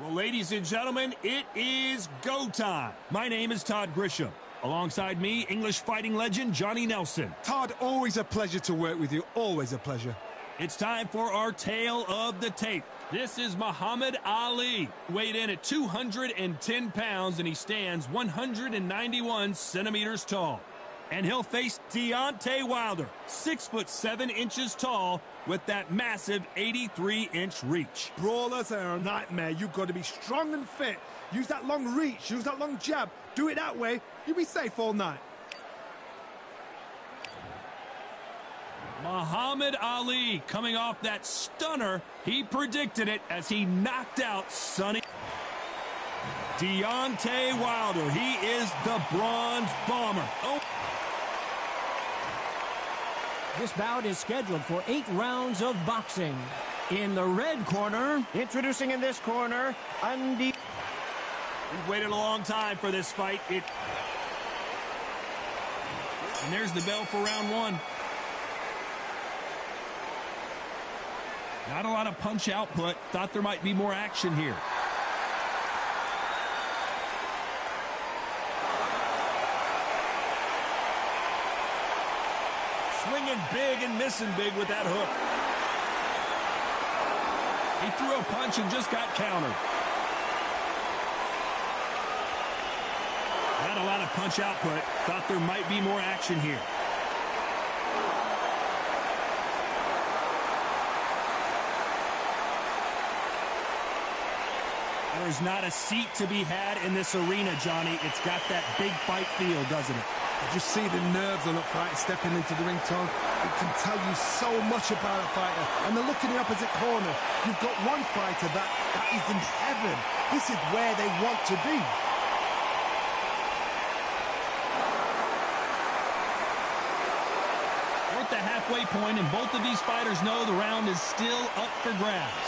Well, ladies and gentlemen, it is go time. My name is Todd Grisham. Alongside me, English fighting legend Johnny Nelson. Todd, always a pleasure to work with you. Always a pleasure. It's time for our tale of the tape. This is Muhammad Ali, weighed in at 210 pounds, and he stands 191 centimeters tall. And he'll face Deontay Wilder, 6'7" tall, with that massive 83-inch reach. Brawlers are a nightmare. You've got to be strong and fit. Use that long reach, use that long jab. Do it that way, you'll be safe all night. Muhammad Ali coming off that stunner. He predicted it as he knocked out Sonny. Deontay Wilder, he is the Bronze Bomber. Oh. This bout is scheduled for 8 rounds of boxing. In the red corner, introducing in this corner, Undisputed. We've waited a long time for this fight. And there's the bell for round one. Not a lot of punch output. Thought there might be more action here. Swinging big and missing big with that hook. He threw a punch and just got countered. Not a lot of punch output. Thought there might be more action here. There's not a seat to be had in this arena, Johnny. It's got that big fight feel, doesn't it? I just see the nerves on a fight stepping into the ring, Tom. It can tell you so much about a fighter. And the look in the opposite corner. You've got one fighter that is in heaven. This is where they want to be. We're at the halfway point, and both of these fighters know the round is still up for grabs.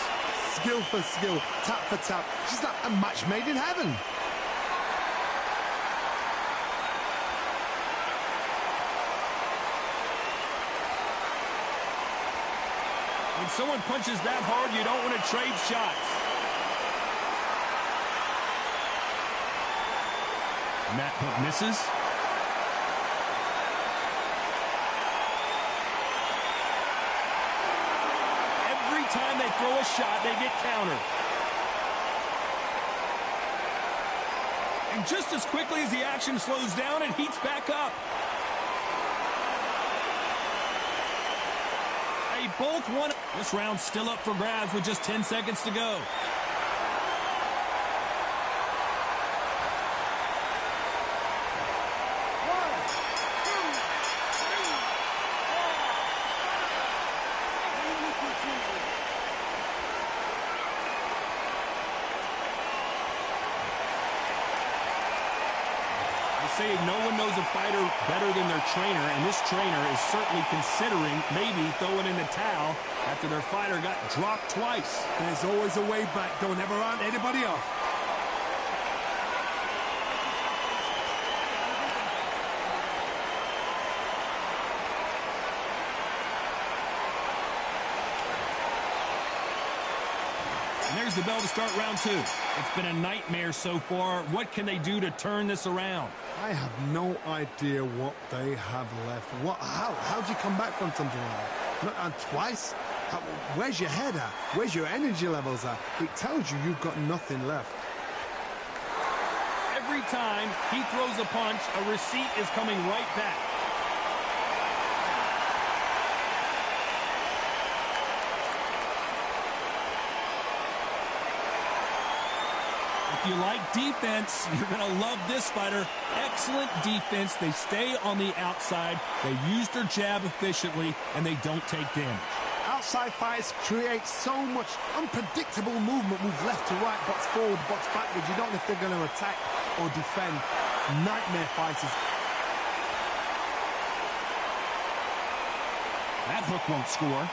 Skill for skill, tap for tap. Just like a match made in heaven. When someone punches that hard, you don't want to trade shots. And that hook misses. Every time they throw a shot, they get countered. And just as quickly as the action slows down, it heats back up. They both won. This round's still up for grabs with just 10 seconds to go. Saying no one knows a fighter better than their trainer, and this trainer is certainly considering maybe throwing in the towel after their fighter got dropped twice. There's always a way back. Don't ever round anybody off. And there's the bell to start round two. It's been a nightmare so far. What can they do to turn this around? I have no idea what they have left. How do you come back from something like that? And twice? Where's your head at? Where's your energy levels at? It tells you you've got nothing left. Every time he throws a punch, a receipt is coming right back. If you like defense, you're going to love this fighter. Excellent defense. They stay on the outside. They use their jab efficiently, and they don't take damage. Outside fights create so much unpredictable movement. Move left to right, box forward, box backwards. You don't know if they're going to attack or defend. Nightmare fighters. That hook won't score.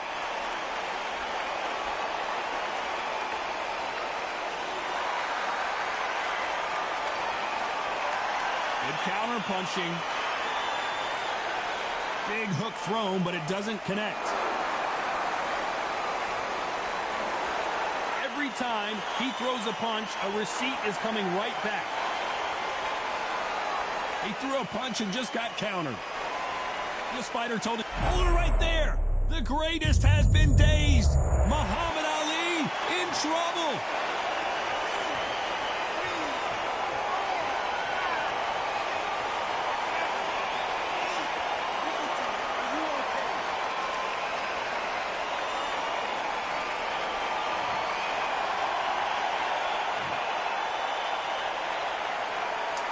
Good counter punching. Big hook thrown, but it doesn't connect. Every time he throws a punch, a receipt is coming right back. He threw a punch and just got countered. This fighter told him, hold it right there. The greatest has been dazed. Muhammad Ali in trouble.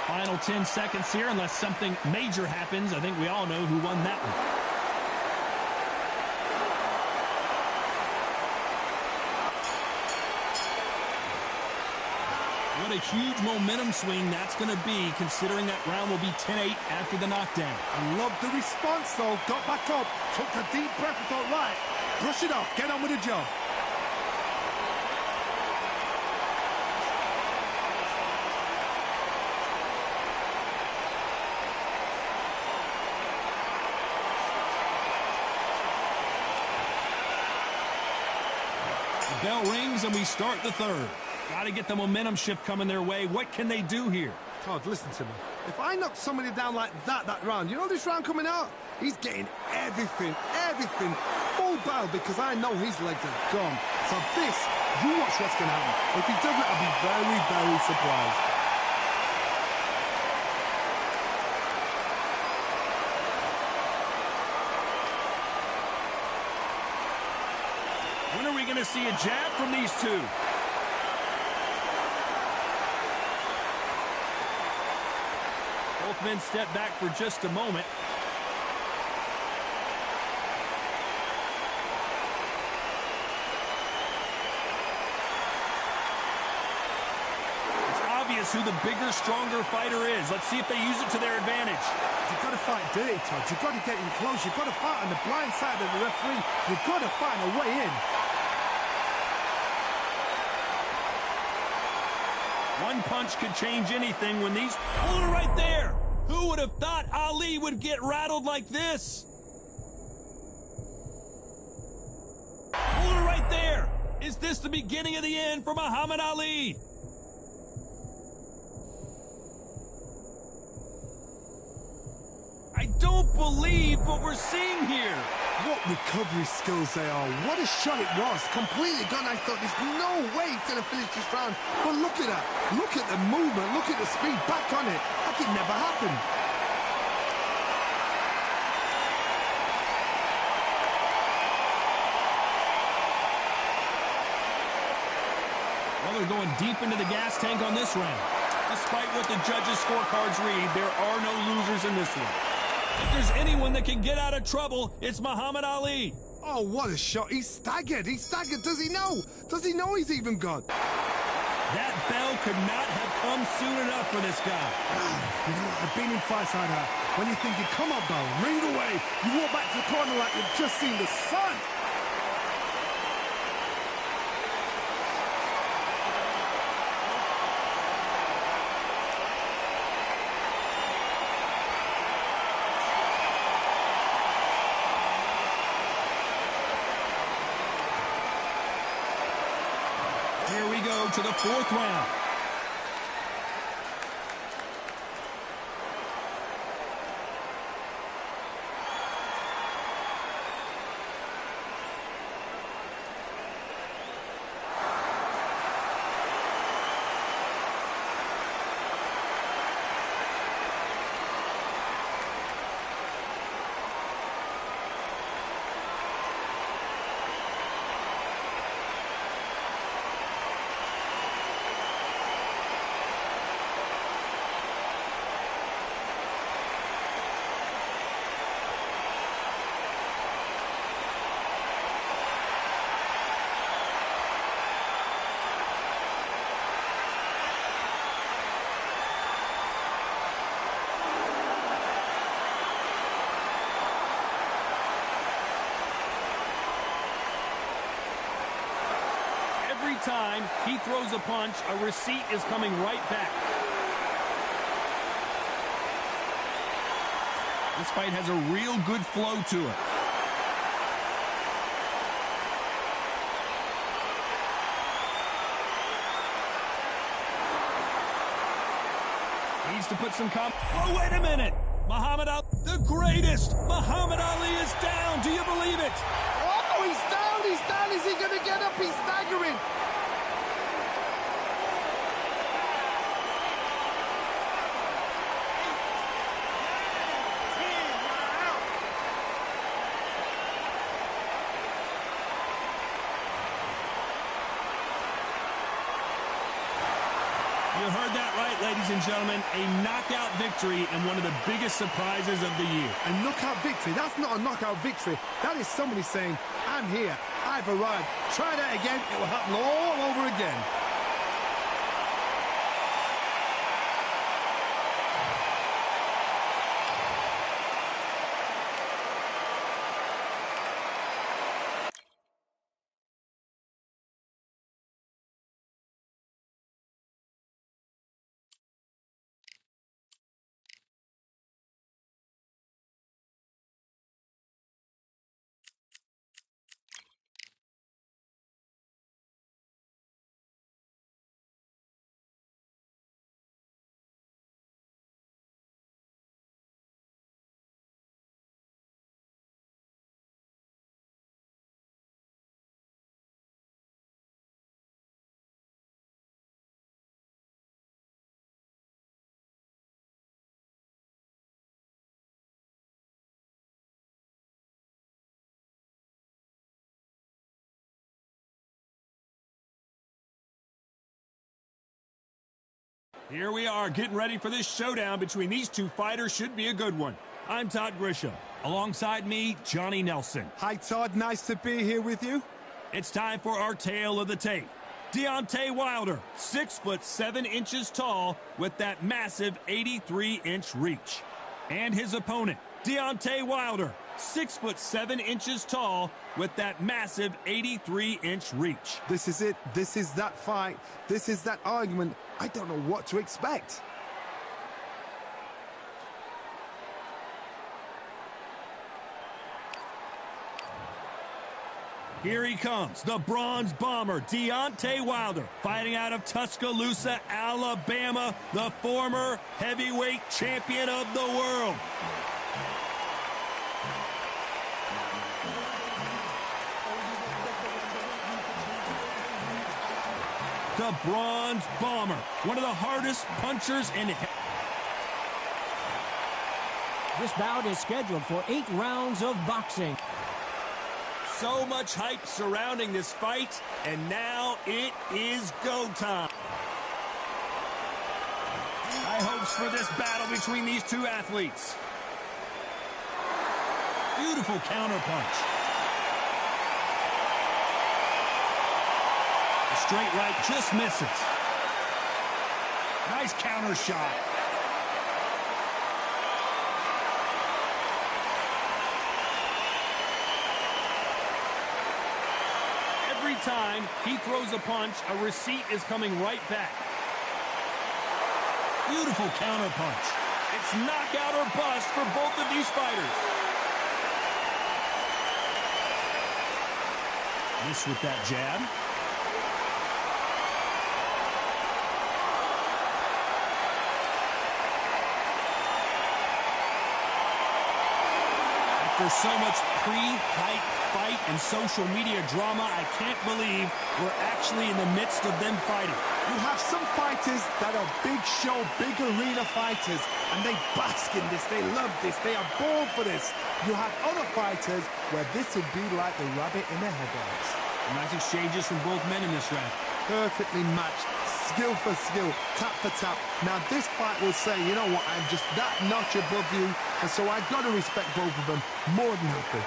Final 10 seconds here, unless something major happens. I think we all know who won that one. What a huge momentum swing that's going to be, considering that round will be 10-8 after the knockdown. I love the response, though. Got back up, took a deep breath and thought, right, brush it off, get on with the job. Bell rings and we start the third. Got to get the momentum shift coming their way. What can they do here? Todd, listen to me. If I knock somebody down like that round, you know this round coming out? He's getting everything, full barrel, because I know his legs are gone. So this, you watch what's going to happen. If he doesn't, I'll be very, very surprised. When are we going to see a jab from these two? Both men step back for just a moment. It's obvious who the bigger, stronger fighter is. Let's see if they use it to their advantage. You've got to fight dirty, Todd. You've got to get in close. You've got to fight on the blind side of the referee. You've got to find a way in. One punch could change anything when these... Hold it right there! Who would have thought Ali would get rattled like this? Hold it right there! Is this the beginning of the end for Muhammad Ali? I don't believe what we're seeing here. What recovery skills they are. What a shot it was. Completely gone. I thought there's no way he's going to finish this round. But look at that. Look at the movement. Look at the speed. Back on it. Like it never happened. Well, they're going deep into the gas tank on this round. Despite what the judges' scorecards read, there are no losers in this one. If there's anyone that can get out of trouble, it's Muhammad Ali. Oh, what a shot. He's staggered. He's staggered. Does he know? Does he know he's even gone? That bell could not have come soon enough for this guy. You know what? I've been in fights like that. When you're thinking, come on, bell, ring away. You walk back to the corner like you've just seen the sun. Here we go to the fourth round. Every time he throws a punch, a receipt is coming right back. This fight has a real good flow to it. Needs to put some Oh, wait a minute. Muhammad Ali, the greatest. Muhammad Ali is down. Do you believe it? Oh, he's down. He's down. Is he going to get up? He's staggering. You heard that right, ladies and gentlemen. A knockout victory and one of the biggest surprises of the year. A knockout victory? That's not a knockout victory. That is somebody saying, I'm here. I've arrived. Try that again. It will happen all over again. Here we are getting ready for this showdown between these two fighters. Should be a good one. I'm Todd Grisham. Alongside me, Johnny Nelson. Hi, Todd. Nice to be here with you. It's time for our tale of the tape. Deontay Wilder, 6'7" tall with that massive 83-inch reach. And his opponent, Deontay Wilder, 6'7" tall with that massive 83-inch reach. This is it. This is that fight. This is that argument. I don't know what to expect. Here he comes, the bronze bomber, Deontay Wilder, fighting out of Tuscaloosa, Alabama, the former heavyweight champion of the world. The bronze bomber, one of the hardest punchers in. This bout is scheduled for 8 rounds of boxing. So much hype surrounding this fight, and now it is go time. High hopes for this battle between these two athletes. Beautiful counterpunch. The straight right just misses. Nice counter shot. Every time he throws a punch, a receipt is coming right back. Beautiful counter punch. It's knockout or bust for both of these fighters. Miss with that jab. After so much pre-hype fight and social media drama, I can't believe we're actually in the midst of them fighting. You have some fighters that are big show, big arena fighters, and they bask in this. They love this. They are born for this. You have other fighters where this would be like the rabbit in the headlights. Nice exchanges from both men in this round. Perfectly matched, skill for skill, tap for tap. Now this fight will say, you know what, I'm just that notch above you, and so I've got to respect both of them more than happy.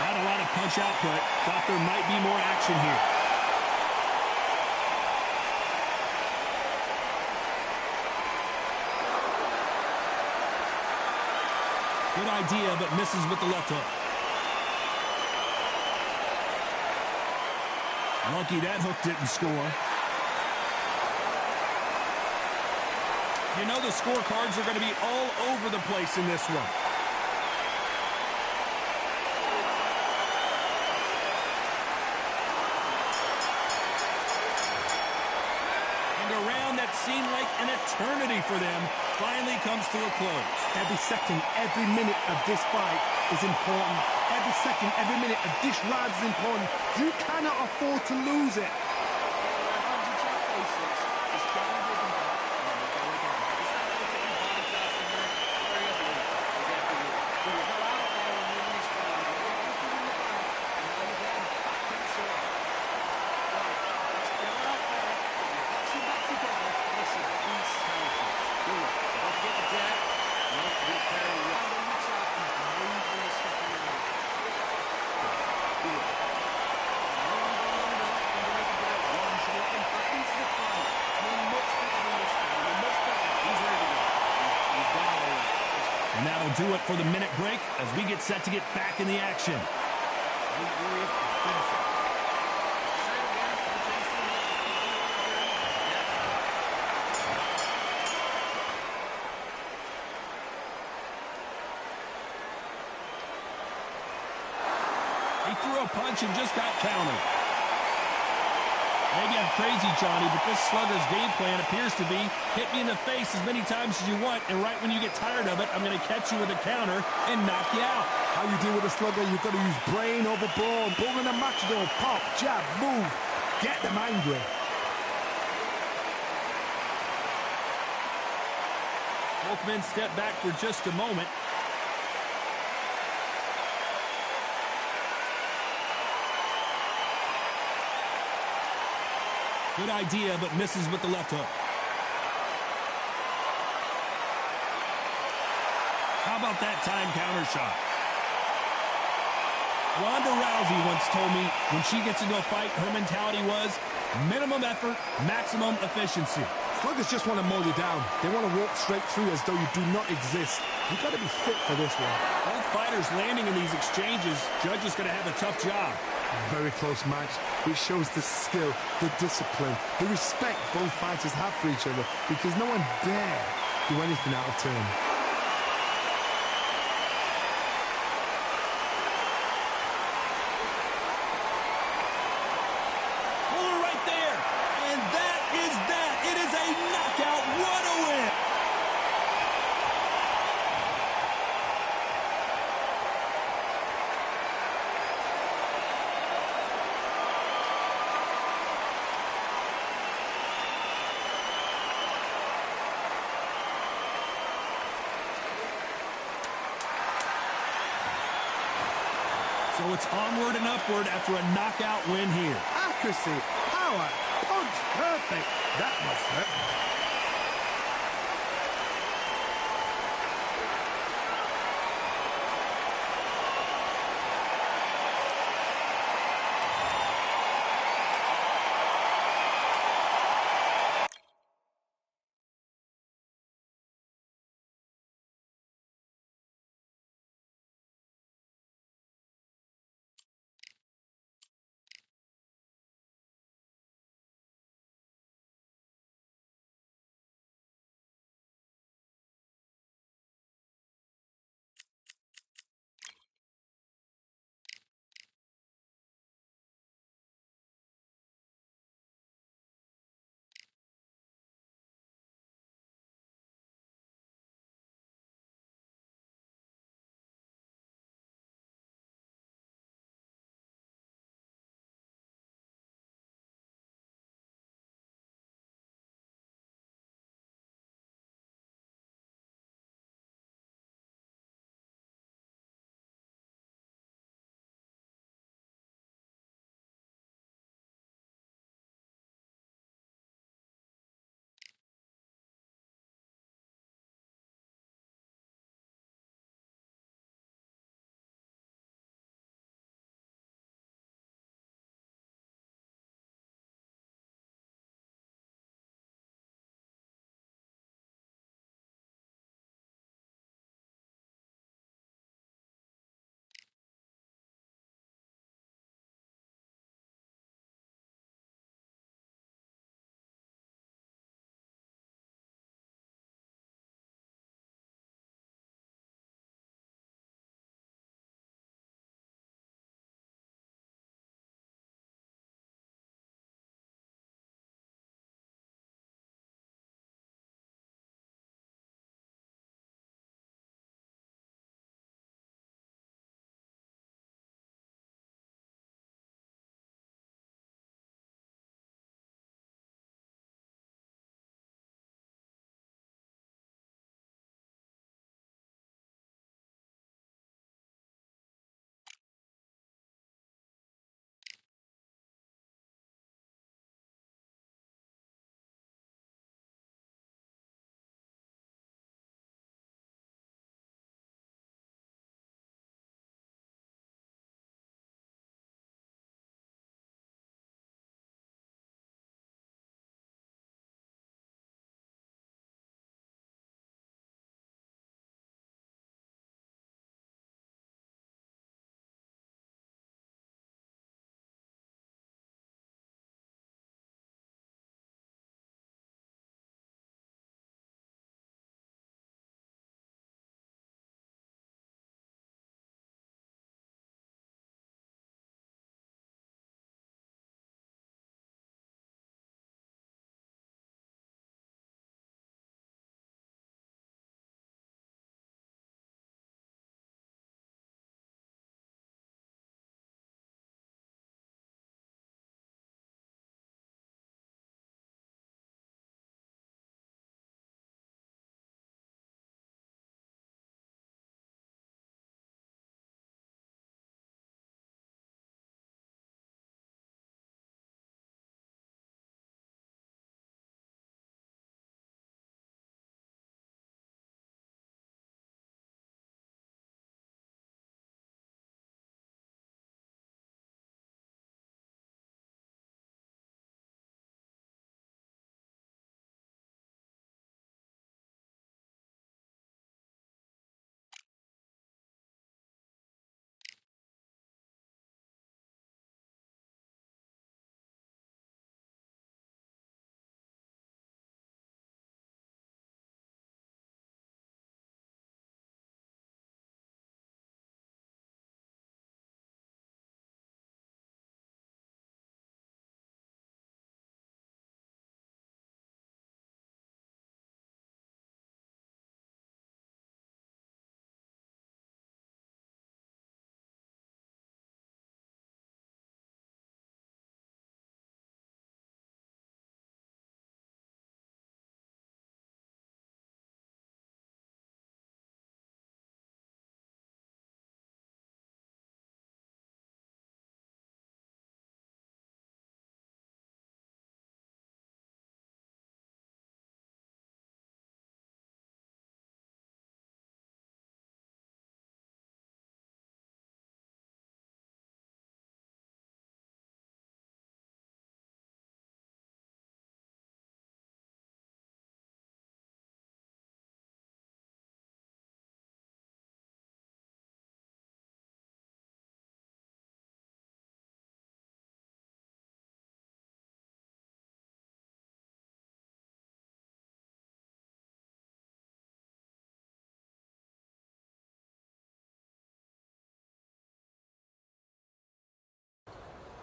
Not a lot of punch output. Thought there might be more action here. Good idea, but misses with the left hook. Lucky that hook didn't score. You know the scorecards are going to be all over the place in this one. an eternity for them finally comes to a close. Every second, every minute of this fight is important. Every second, every minute of this ride is important. You cannot afford to lose it. And that'll do it for the minute break as we get set to get back in the action. He threw a punch and just got countered. Maybe I'm crazy, Johnny, but this slugger's game plan appears to be hit me in the face as many times as you want, and right when you get tired of it, I'm going to catch you with a counter and knock you out. How you deal with a slugger, you've got to use brain over brawn. Bull in a matador, pop, jab, move. Get them angry. Both men step back for just a moment. Good idea, but misses with the left hook. How about that time counter shot? Ronda Rousey once told me when she gets into a fight, her mentality was minimum effort, maximum efficiency. Sluggers just want to mow you down. They want to walk straight through as though you do not exist. You've got to be fit for this one. Both fighters landing in these exchanges. Judge is going to have a tough job. Very close match. It shows the skill, the discipline, the respect both fighters have for each other because no one dare do anything out of turn. Puller right there. And that is that. It is a knockout. What a win. So it's onward and upward after a knockout win here. Accuracy, power, punch, perfect. That must hurt.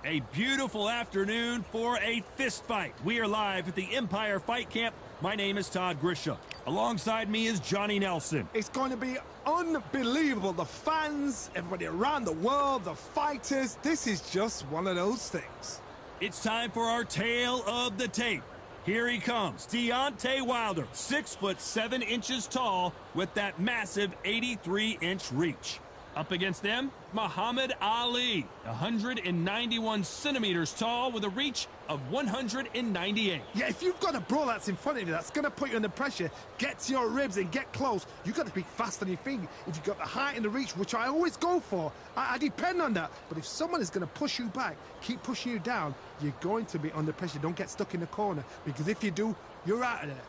A beautiful afternoon for a fist fight. We are live at the Empire Fight Camp. My name is Todd Grisha. Alongside me is Johnny Nelson. It's going to be unbelievable. The fans, everybody around the world, the fighters. This is just one of those things. It's time for our tale of the tape. Here he comes, Deontay Wilder, 6'7" tall with that massive 83-inch reach. Up against them, Muhammad Ali, 191 centimeters tall with a reach of 198. Yeah, if you've got a brawl that's in front of you, that's going to put you under pressure, get to your ribs and get close, you've got to be fast on your feet. If you've got the height and the reach, which I always go for, I depend on that. But if someone is going to push you back, keep pushing you down, you're going to be under pressure. Don't get stuck in the corner, because if you do, you're out of there.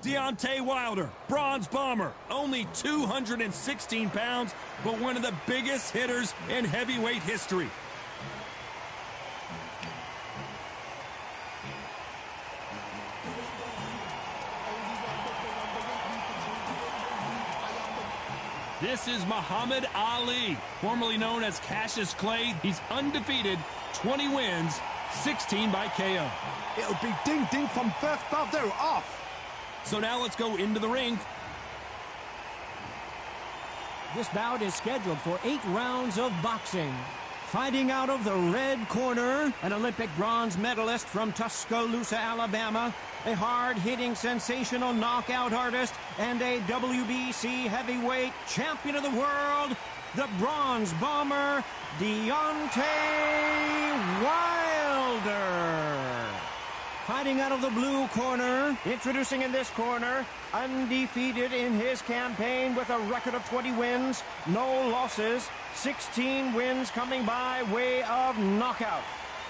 Deontay Wilder, bronze bomber, only 216 pounds, but one of the biggest hitters in heavyweight history. This is Muhammad Ali, formerly known as Cassius Clay. He's undefeated, 20 wins, 16 by KO. It'll be ding-ding from first bout. They're off. So now let's go into the ring. This bout is scheduled for 8 rounds of boxing. Fighting out of the red corner, an Olympic bronze medalist from Tuscaloosa, Alabama, a hard-hitting, sensational knockout artist, and a WBC heavyweight champion of the world, the bronze bomber, Deontay Wilder. Fighting out of the blue corner, introducing in this corner, undefeated in his campaign with a record of 20 wins, no losses, 16 wins coming by way of knockout.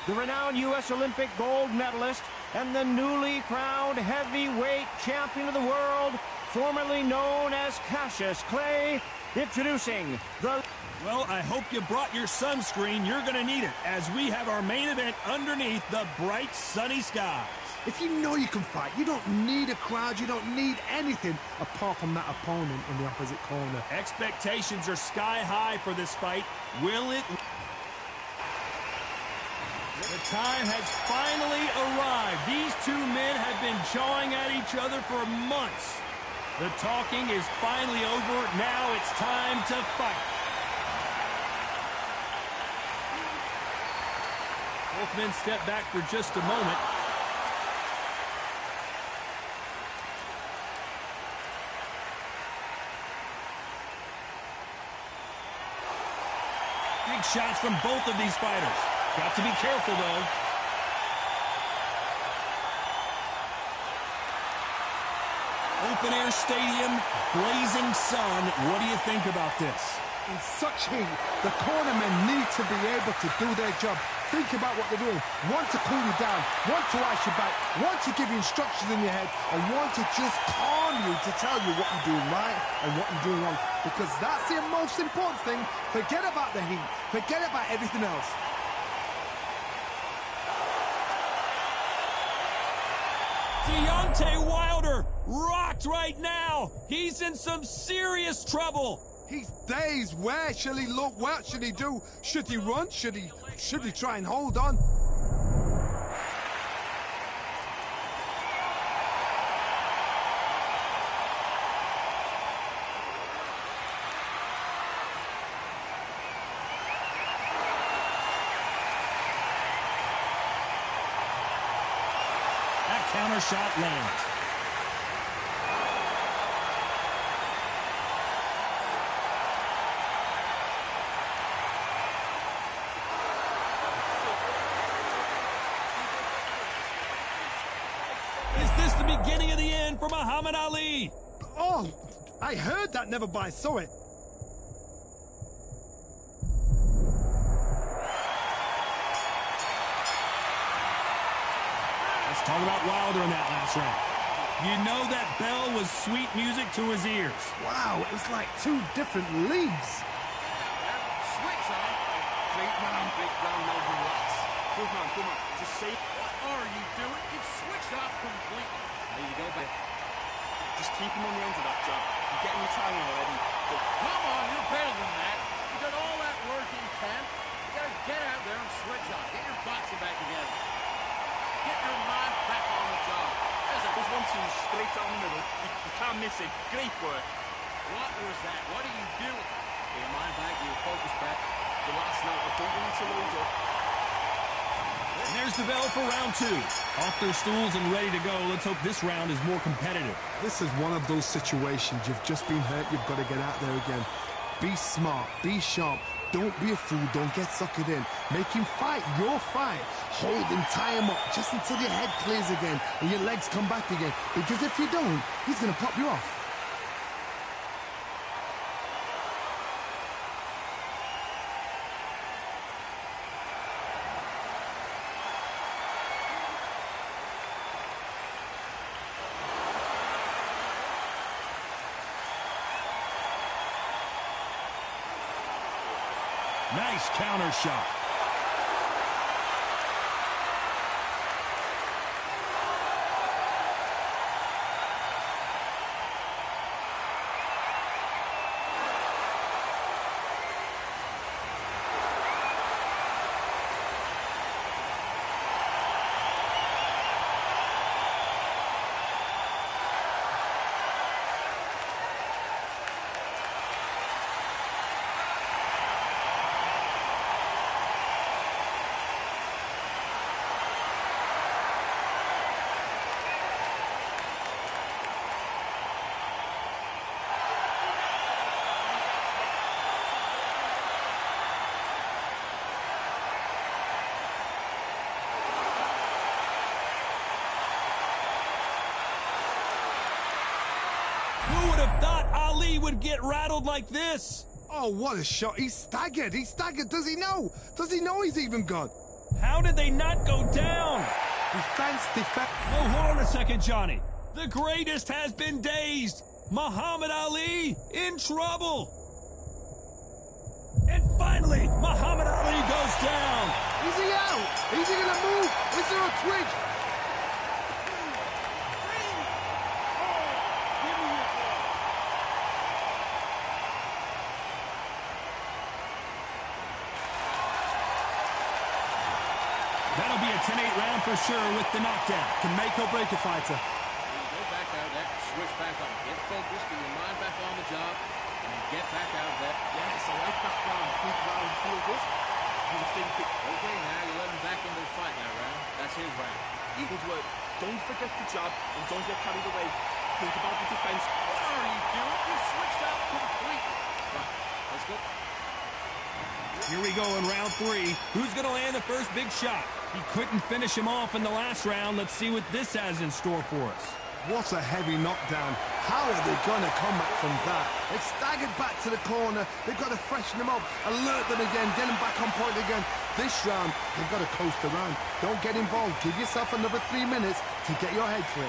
The renowned U.S. Olympic gold medalist and the newly crowned heavyweight champion of the world, formerly known as Cassius Clay, introducing the... Well, I hope you brought your sunscreen. You're going to need it, as we have our main event underneath the bright, sunny skies. If you know you can fight, you don't need a crowd, you don't need anything apart from that opponent in the opposite corner. Expectations are sky high for this fight. Will it? The time has finally arrived. These two men have been jawing at each other for months. The talking is finally over. Now it's time to fight. Both men step back for just a moment. Big shots from both of these fighters. Got to be careful, though. Open-air stadium, blazing sun. What do you think about this? In such heat, the cornermen need to be able to do their job. Think about what they're doing. One to cool you down, one to ice you back, one to give you instructions in your head, and one to just calm you to tell you what you're doing right and what you're doing wrong. Because that's the most important thing. Forget about the heat. Forget about everything else. Deontay Wilder rocked right now. He's in some serious trouble. He's dazed. Where shall he look? What should he do? Should he run? Should he try and hold on? That counter shot lands. Is this the beginning of the end for Muhammad Ali? Oh, I heard that, never but I saw it. Let's talk about Wilder in that last round. You know that bell was sweet music to his ears. Wow, it was like two different leagues. Switch on. Big round, no relax. Come on. Just say, what are you doing? You've switched off completely. There you go, back. Just keep him on the end of that job. You're getting your timing already. But come on, you're better than that. You did all that work in camp. You gotta get out. Get your mind back, get your focus back. The last now, I don't want to load up. And there's the bell for round 2. Off their stools and ready to go. Let's hope this round is more competitive. This is one of those situations. You've just been hurt. You've got to get out there again. Be smart. Be sharp. Don't be a fool. Don't get suckered in. Make him fight your fight. Hold him, tie him up just until your head clears again and your legs come back again. Because if you don't, he's going to pop you off. Nice counter shot. Who would have thought Ali would get rattled like this? Oh, what a shot. He's staggered. He's staggered. Does he know? Does he know he's even gone? How did they not go down? Defense. Oh, hold on a second, Johnny. The greatest has been dazed. Muhammad Ali in trouble. And finally, Muhammad Ali goes down. Is he out? Is he going to move? Is there a twitch? That'll be a 10-8 round for sure with the knockdown. Can make or break a fighter. Go back out there, switch back on. Get focused, get your mind back on the job, and then get back out there. Yes, I like that round. Think round, feel good. You think it. Okay, now you let him back into the fight now, round. That's his round. Good work. Don't forget the jab and don't get carried away. Think about the defense. What are you doing? You switched out completely. Right, let's go. Here we go in round 3. Who's going to land the first big shot? He couldn't finish him off in the last round. Let's see what this has in store for us. What a heavy knockdown. How are they going to come back from that? They've staggered back to the corner. They've got to freshen them up, alert them again, get them back on point again. This round, they've got to coast around. Don't get involved. Give yourself another 3 minutes to get your head clear.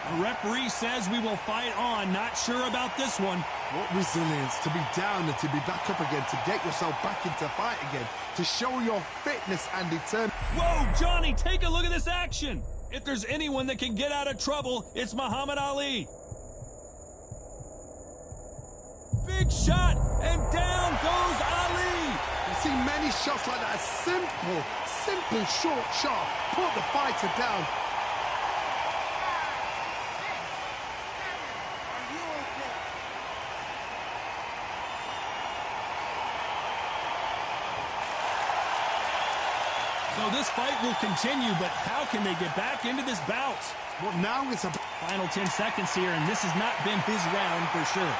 The referee says we will fight on. Not sure about this one. What resilience to be down and to be back up again, to get yourself back into fight again, to show your fitness and determination. Whoa, Johnny, take a look at this action. If there's anyone that can get out of trouble, it's Muhammad Ali. Big shot, and down goes Ali. You've seen many shots like that. A simple short shot. Put the fighter down. So this fight will continue, but how can they get back into this bout? Well, now it's a Final 10 seconds here, and this has not been his round for sure.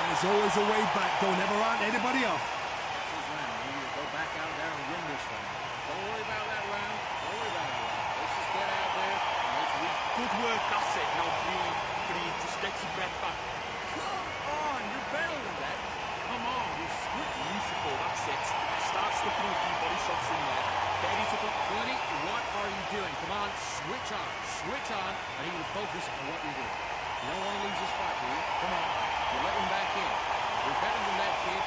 There's always a way back. Don't ever write anybody off. That's his round. We need to go back out there and win this round. Don't worry about that round. Don't worry about that round. Let's just get out there and let's reach the Good work, that's it. Now breathe, breathe. Just get your breath back. Come on, you're better than that. Come on, you're sweet. Beautiful, that's it. Start slipping a few body shots in there. Very difficult. Buddy, what are you doing? Come on, switch on. Switch on. I need you to focus on what you're doing. You don't want to lose this fight, do you? Come on. You let him back in. You're better than that, kid.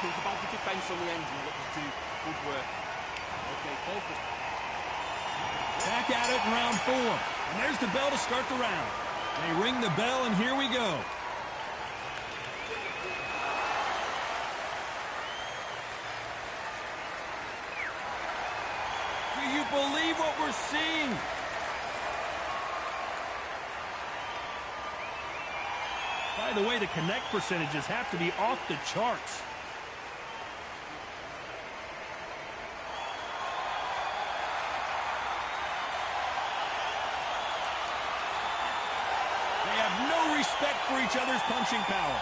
Think about the defense on the end and what you do. Good work. Okay, focus. Back at it in round 4. And there's the bell to start the round. They ring the bell, and here we go. Do you believe what we're seeing? By the way, the connect percentages have to be off the charts. They have no respect for each other's punching power.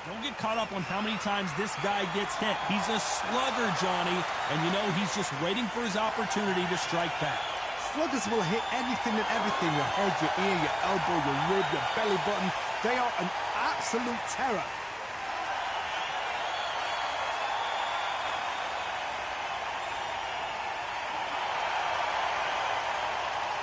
Don't get caught up on how many times this guy gets hit. He's a slugger, Johnny, and you know he's just waiting for his opportunity to strike back. Sluggers will hit anything and everything. Your head, your ear, your elbow, your rib, your belly button. They are an absolute terror.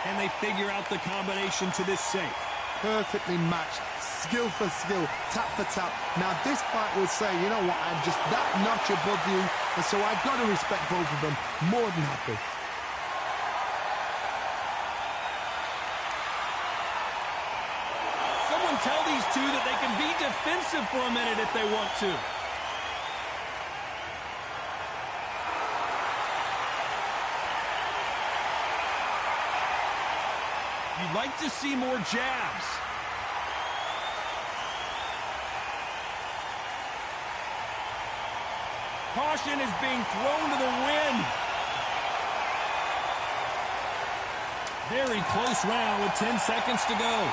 Can they figure out the combination to this safe? Perfectly matched. Skill for skill. Tap for tap. Now this fight will say, you know what, I'm just that notch above you. And so I've got to respect both of them. More than happy. Tell these two that they can be defensive for a minute if they want to. You'd like to see more jabs. Caution is being thrown to the wind. Very close round with 10 seconds to go.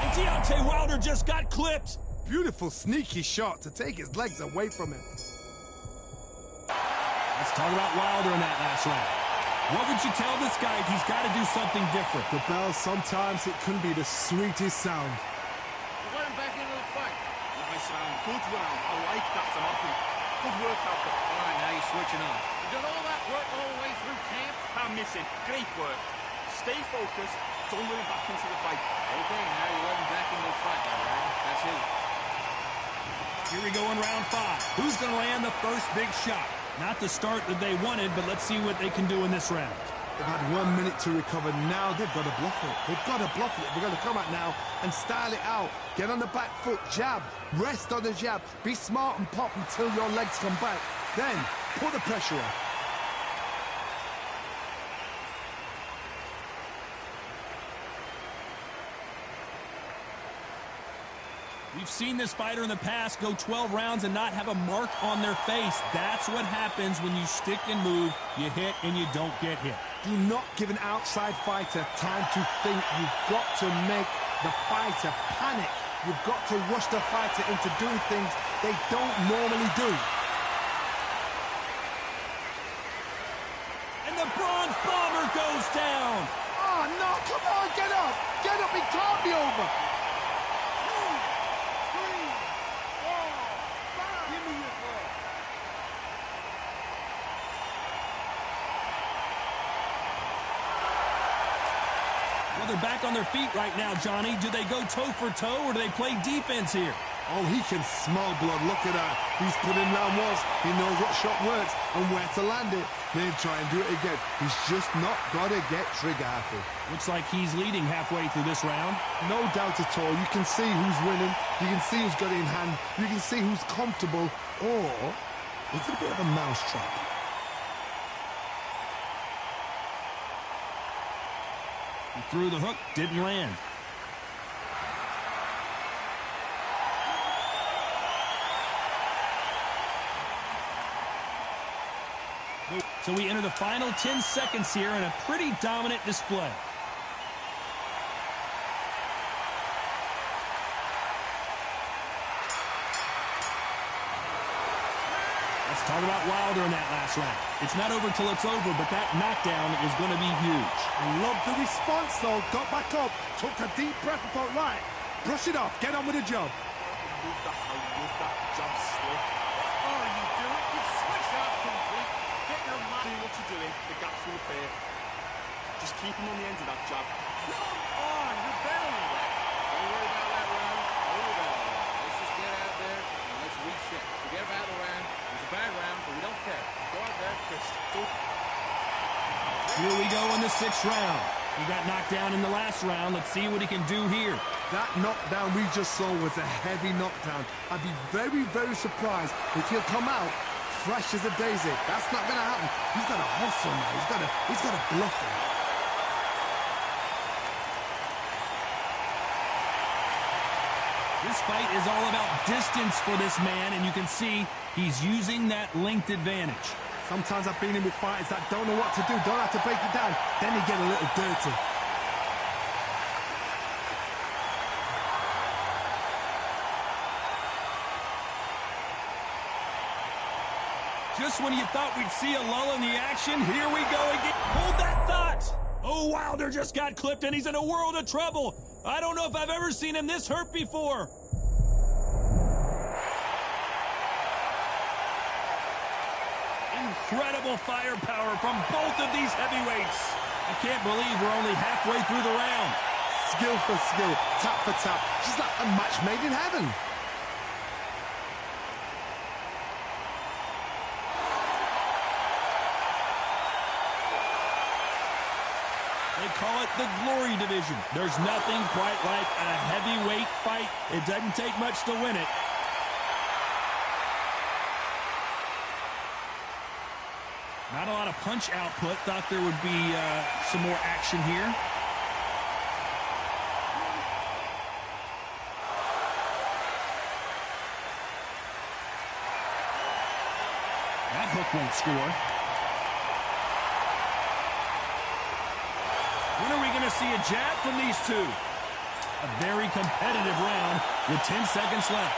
And Deontay Wilder just got clipped. Beautiful, sneaky shot to take his legs away from him. Let's talk about Wilder in that last round. What would you tell this guy if he's got to do something different? The bell, sometimes it can be the sweetest sound. You let him back into the fight. Nice round. Good round. I like that, Timothy. Good work out there. All right, now you're switching on. You done all that work all the way through camp? I'm missing. Great work. Stay focused. Don't let him back into the fight. Okay, now you let him back into the fight. All right, that's it. Here we go in round 5. Who's going to land the first big shot? Not the start that they wanted, but let's see what they can do in this round. They've had 1 minute to recover. Now they've got to bluff it. They've got to bluff it. They've got to come out now and style it out. Get on the back foot, jab. Rest on the jab. Be smart and pop until your legs come back. Then put the pressure on. We've seen this fighter in the past go 12 rounds and not have a mark on their face. That's what happens when you stick and move, you hit and you don't get hit. Do not give an outside fighter time to think. You've got to make the fighter panic. You've got to rush the fighter into doing things they don't normally do. And the Bronze Bomber goes down. Oh, no, come on, get up. Get up, it can't be over. Well, they're back on their feet right now, Johnny. Do they go toe for toe or do they play defense here? Oh, he can smell blood. Look at that. He's put in round once. He knows what shot works and where to land it. Then try and do it again. He's just not got to get trigger happy. Looks like he's leading halfway through this round. No doubt at all. You can see who's winning. You can see who's got it in hand. You can see who's comfortable. Or it's a bit of a mousetrap. He threw the hook, didn't land. So we enter the final 10 seconds here in a pretty dominant display. Let's Talk about Wilder in that last round. It's not over till it's over, but that knockdown is going to be huge. Love the response, though. Got back up, took a deep breath and thought, right, brush it off, get on with the job. Move that out, move that jab slick. What are you doing? You switch off completely. Get your mind. See what you're doing, the gap's in the pair. Just keep him on the end of that jab. Come on, you're barely left. Don't worry about that round. Don't worry about that round. Let's just get out there and let's reset. Forget about the round. It was a bad round, but we don't care. Go out there, Chris. Here we go in the 6th round. He got knocked down in the last round. Let's see what he can do here. That knockdown we just saw was a heavy knockdown. I'd be very, very surprised if he'll come out fresh as a daisy. That's not going to happen. He's got to hustle now. He's got to bluff him. This fight is all about distance for this man, and you can see he's using that length advantage. Sometimes I've been in with fighters that don't know what to do, don't have to break it down. Then you get a little dirty. Just when you thought we'd see a lull in the action, here we go again. Hold that thought! Oh, Wilder just got clipped, and he's in a world of trouble. I don't know if I've ever seen him this hurt before. Incredible firepower from both of these heavyweights. I can't believe we're only halfway through the round. Skill for skill, tap for tap. Just like a match made in heaven. They call it the glory division. There's nothing quite like a heavyweight fight. It doesn't take much to win it. Not a lot of punch output. Thought there would be some more action here. That hook won't score. When are we going to see a jab from these two? A very competitive round with 10 seconds left.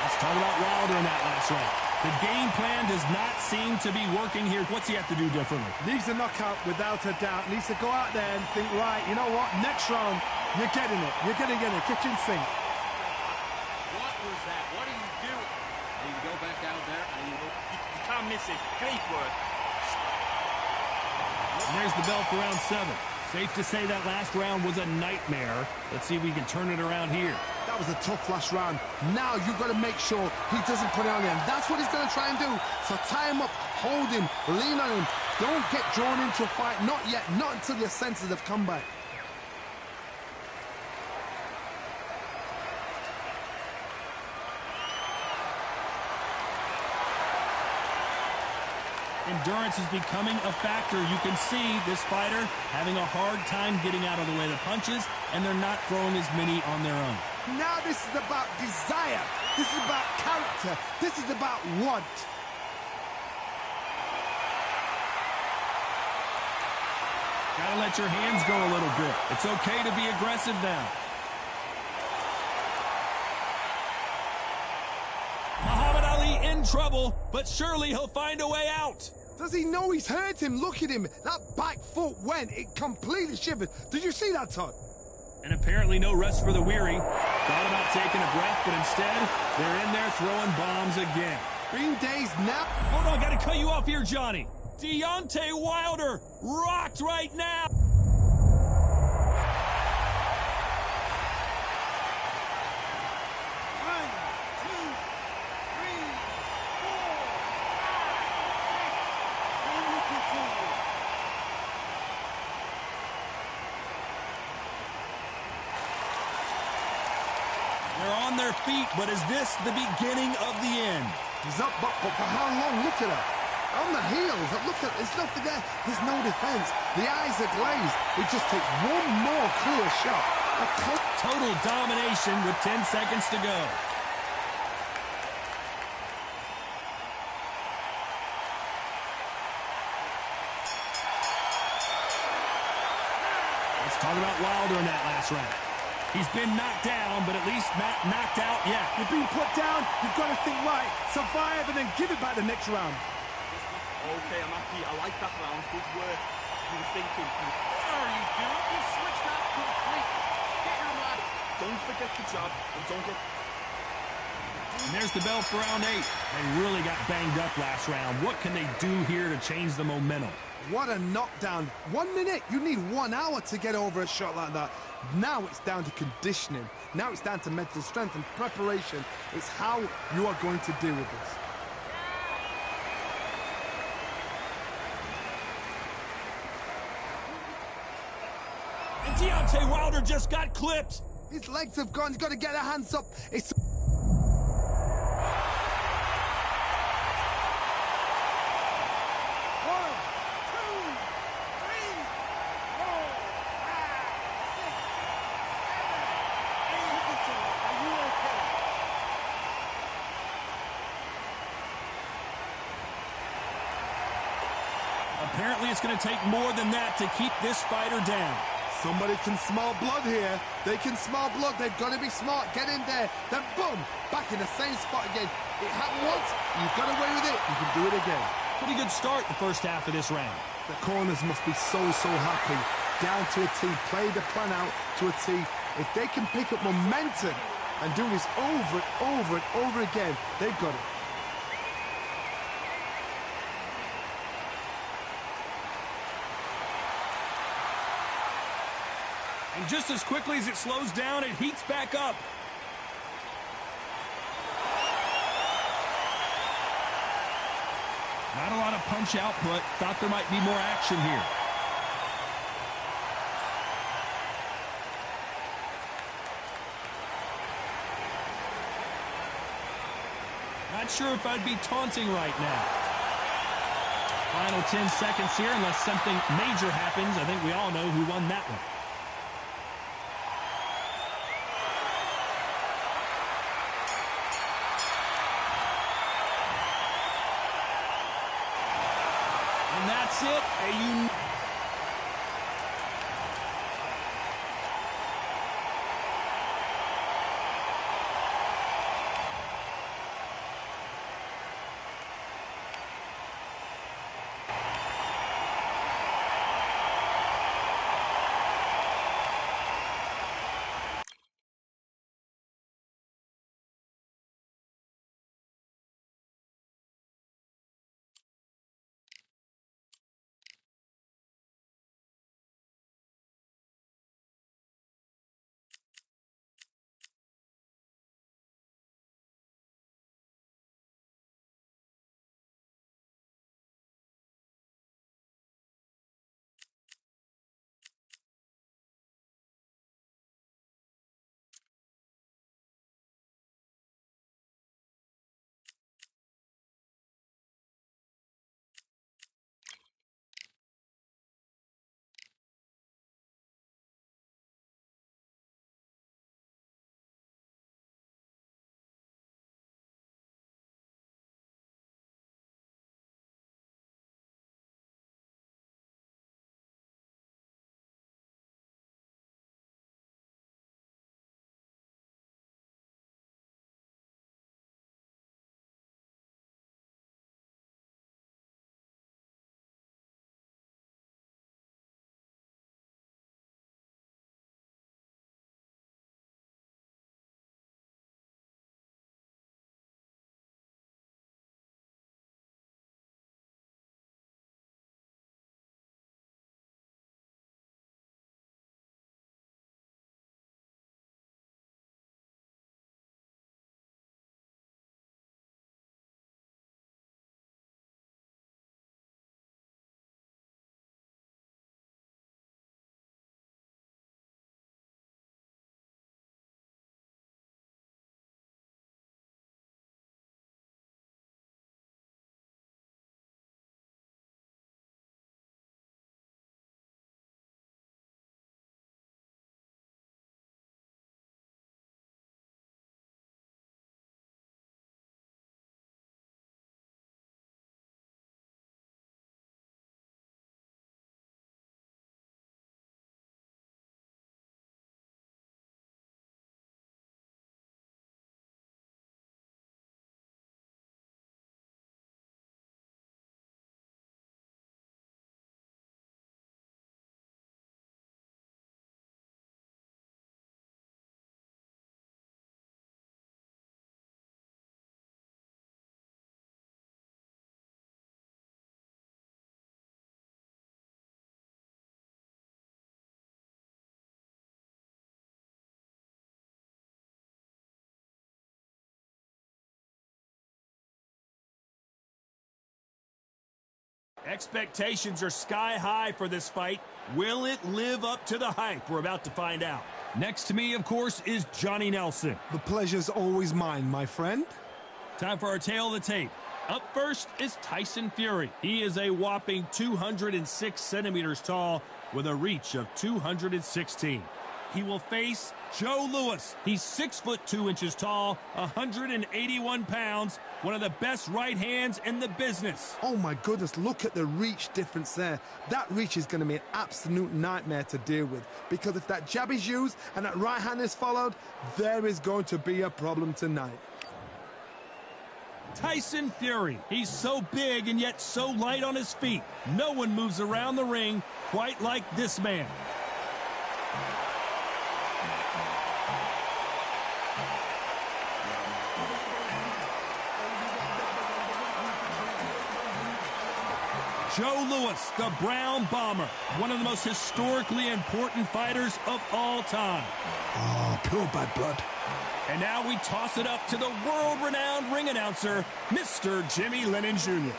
Let's talk about Wilder in that last round. The game plan does not seem to be working here. What's he have to do differently? Needs a knockout without a doubt. Needs to go out there and think, right, you know what? Next round, you're getting it. You're going to get it. Kitchen sink. What was that? What are you doing? And you go back out there and you Can't miss it. Great work. And there's the bell for round 7. Safe to say that last round was a nightmare. Let's see if we can turn it around here. That was a tough last round. Now you've got to make sure he doesn't put it on him. That's what he's going to try and do. So tie him up, hold him, lean on him. Don't get drawn into a fight. Not yet. Not until your senses have come back. Endurance is becoming a factor. You can see this fighter having a hard time getting out of the way of the punches, and they're not throwing as many on their own. Now this is about desire. This is about character. This is about want. Gotta let your hands go a little bit. It's okay to be aggressive now. Muhammad Ali in trouble, but surely he'll find a way out. Does he know he's hurt him? Look at him. That back foot went. It completely shivered. Did you see that, Todd? And apparently no rest for the weary. Thought about taking a breath, but instead, they're in there throwing bombs again. Being dazed now. Hold on, gotta cut you off here, Johnny. Deontay Wilder rocked right now. They're on their feet, but is this the beginning of the end? He's up, but for how long? Look at her. On the heels. Look at, there's nothing there. There's no defense. The eyes are glazed. It just takes one more clear shot. Total domination with 10 seconds to go. Talk about Wilder in that last round. He's been knocked down, but at least not knocked out yet. You're being put down, you've got to think right, survive, and then give it back the next round. Okay, I'm happy. I like that round. Good work. You were thinking. What are you doing? You switched off completely. Get your mind. Don't forget the jab and don't get... And there's the bell for round 8. They really got banged up last round. What can they do here to change the momentum? What a knockdown. 1 minute. You need 1 hour to get over a shot like that. Now it's down to conditioning. Now it's down to mental strength and preparation. It's how you are going to deal with this. And Deontay Wilder just got clipped. His legs have gone. He's got to get their hands up. It's... Apparently, it's going to take more than that to keep this fighter down. Somebody can smell blood here. They can smell blood. They've got to be smart. Get in there. Then boom, back in the same spot again. It happened once. You've got away with it. You can do it again. Pretty good start the first half of this round. The corners must be so happy. Down to a T. Play the plan out to a T. If they can pick up momentum and do this over and over and over again, they've got it. And just as quickly as it slows down, it heats back up. Not a lot of punch output. Thought there might be more action here. Not sure if I'd be taunting right now. Final 10 seconds here, unless something major happens. I think we all know who won that one. And that's it. Expectations are sky high for this fight. Will it live up to the hype? We're about to find out. Next to me, of course, is Johnny Nelson. The pleasure's always mine, my friend. Time for our tale of the tape. Up first is Tyson Fury. He is a whopping 206 centimeters tall with a reach of 216. He will face Joe Louis. He's 6'2" tall, 181 pounds, one of the best right hands in the business. Oh my goodness, look at the reach difference there. That reach is going to be an absolute nightmare to deal with, because if that jab is used and that right hand is followed, there is going to be a problem tonight. Tyson Fury. He's so big and yet so light on his feet. No one moves around the ring quite like this man. Joe Louis, the Brown Bomber, one of the most historically important fighters of all time. Oh, pure bad blood. And now we toss it up to the world-renowned ring announcer, Mr. Jimmy Lennon Jr.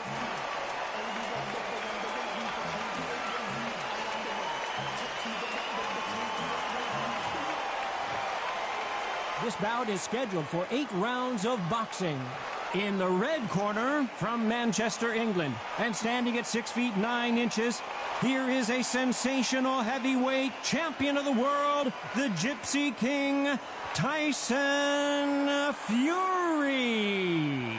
This bout is scheduled for 8 rounds of boxing. In the red corner, from Manchester, England, and standing at 6 feet 9 inches, here is a sensational heavyweight champion of the world, the Gypsy King, Tyson Fury.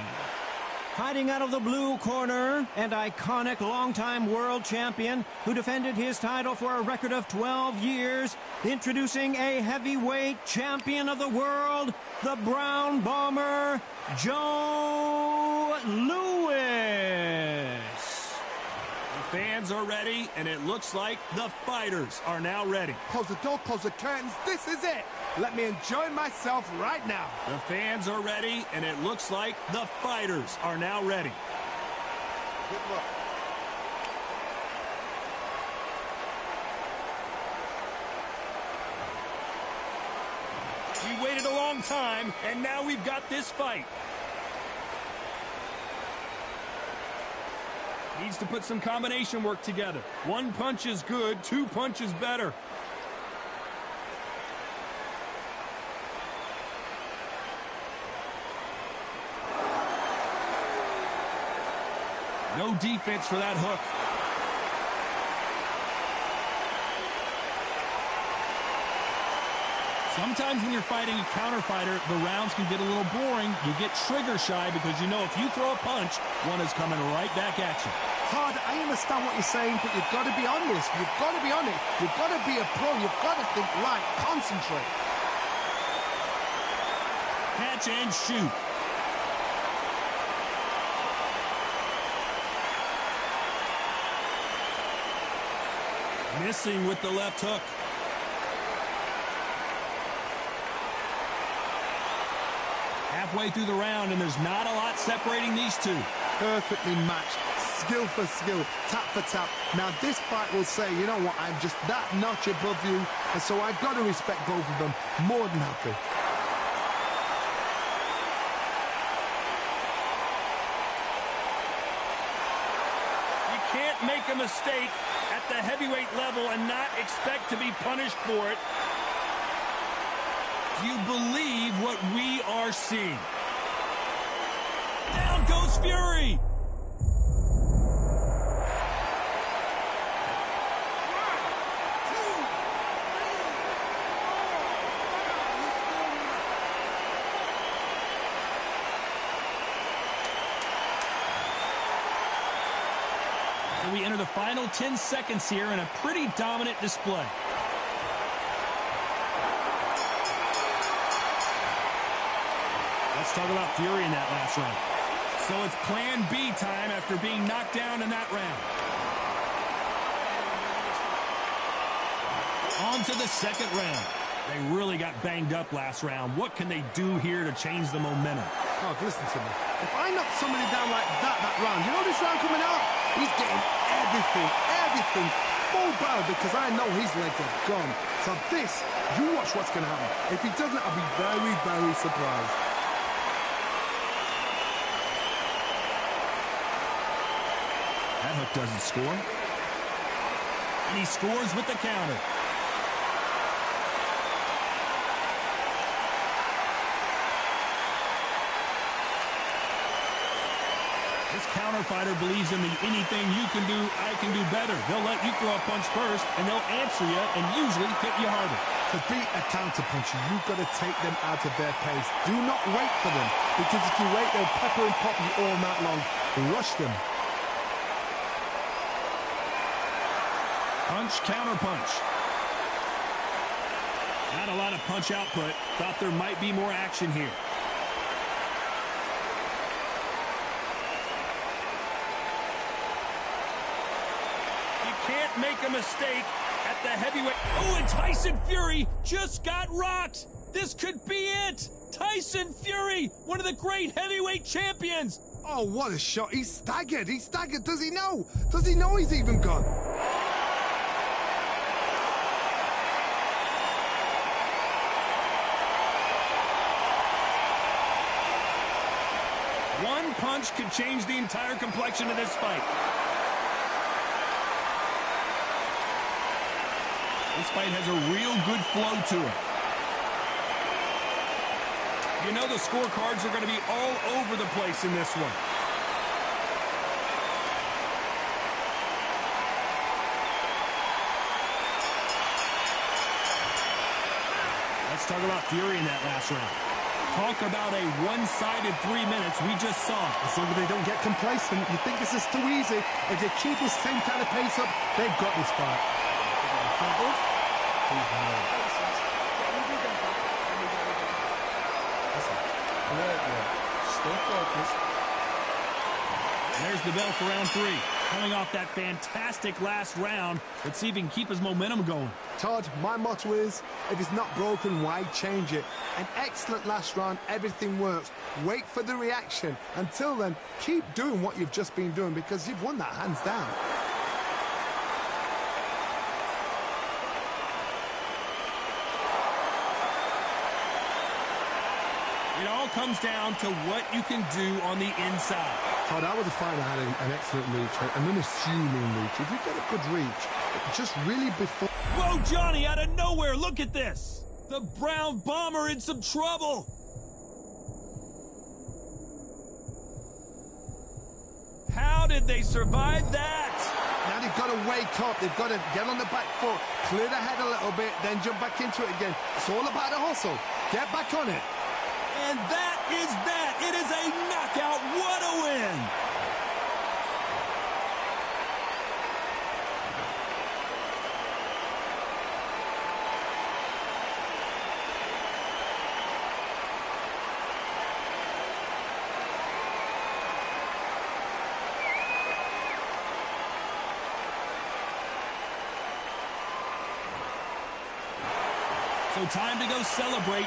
Fighting out of the blue corner, an iconic longtime world champion who defended his title for a record of 12 years, introducing a heavyweight champion of the world, the Brown Bomber, Joe Louis. The fans are ready, and it looks like the fighters are now ready. Close the door, close the curtains. This is it. Let me enjoy myself right now. The fans are ready, and it looks like the fighters are now ready. Good luck. We waited a long time, and now we've got this fight. Needs to put some combination work together. 1 punch is good, 2 punches better. No defense for that hook. Sometimes when you're fighting a counter fighter, the rounds can get a little boring. You get trigger shy because you know if you throw a punch, one is coming right back at you. Hard, I understand what you're saying, but you've got to be honest. You've got to be honest. You've got to be a pro. You've got to think right. Concentrate. Catch and shoot. Missing with the left hook. Halfway through the round, and there's not a lot separating these two. Perfectly matched. Skill for skill. Tap for tap. Now, this fight will say, you know what, I'm just that notch above you, and so I've got to respect both of them. More than happy. You can't make a mistake at the heavyweight level and not expect to be punished for it. Do you believe what we are seeing? Down goes Fury! So we enter the final 10 seconds here in a pretty dominant display. Let's talk about Fury in that last round. So it's plan B time after being knocked down in that round. On to the second round. They really got banged up last round. What can they do here to change the momentum? Oh, listen to me. If I knock somebody down like that round, you know this round coming out? He's getting everything full barrel because I know his legs are gone. So this, you watch what's going to happen. If he doesn't, I'll be very, very surprised. That hook doesn't score. And he scores with the counter. This counter fighter believes in the anything you can do, I can do better. They'll let you throw a punch first, and they'll answer you and usually hit you harder. To beat a counter puncher, you've got to take them out of their pace. Do not wait for them, because if you wait, they'll pepper and pop you all night long. Rush them. Punch, counter punch. Not a lot of punch output. Thought there might be more action here. Can't make a mistake at the heavyweight. Oh, and Tyson Fury just got rocked. This could be it. Tyson Fury, one of the great heavyweight champions. Oh, what a shot. He's staggered. He's staggered. Does he know? Does he know he's even gone? One punch could change the entire complexion of this fight. This fight has a real good flow to it. You know the scorecards are going to be all over the place in this one. Let's talk about Fury in that last round. Talk about a one-sided 3 minutes we just saw. As long as they don't get complacent, you think this is too easy. If they keep this same kind of pace up, they've got this fight. Still focused. And there's the bell for round 3. Coming off that fantastic last round, let's see if he can keep his momentum going. Todd, my motto is, if it's not broken, why change it? An excellent last round, everything works. Wait for the reaction. Until then, keep doing what you've just been doing, because you've won that hands down. It all comes down to what you can do on the inside. Todd, that was a fight that had an excellent reach, an unassuming reach. If you get a good reach, just really before... Whoa, Johnny, out of nowhere, look at this! The Brown Bomber in some trouble! How did they survive that? Now they've got to wake up, they've got to get on the back foot, clear the head a little bit, then jump back into it again. It's all about the hustle. Get back on it. And that is that. It is a knockout. What a win. So time to go celebrate.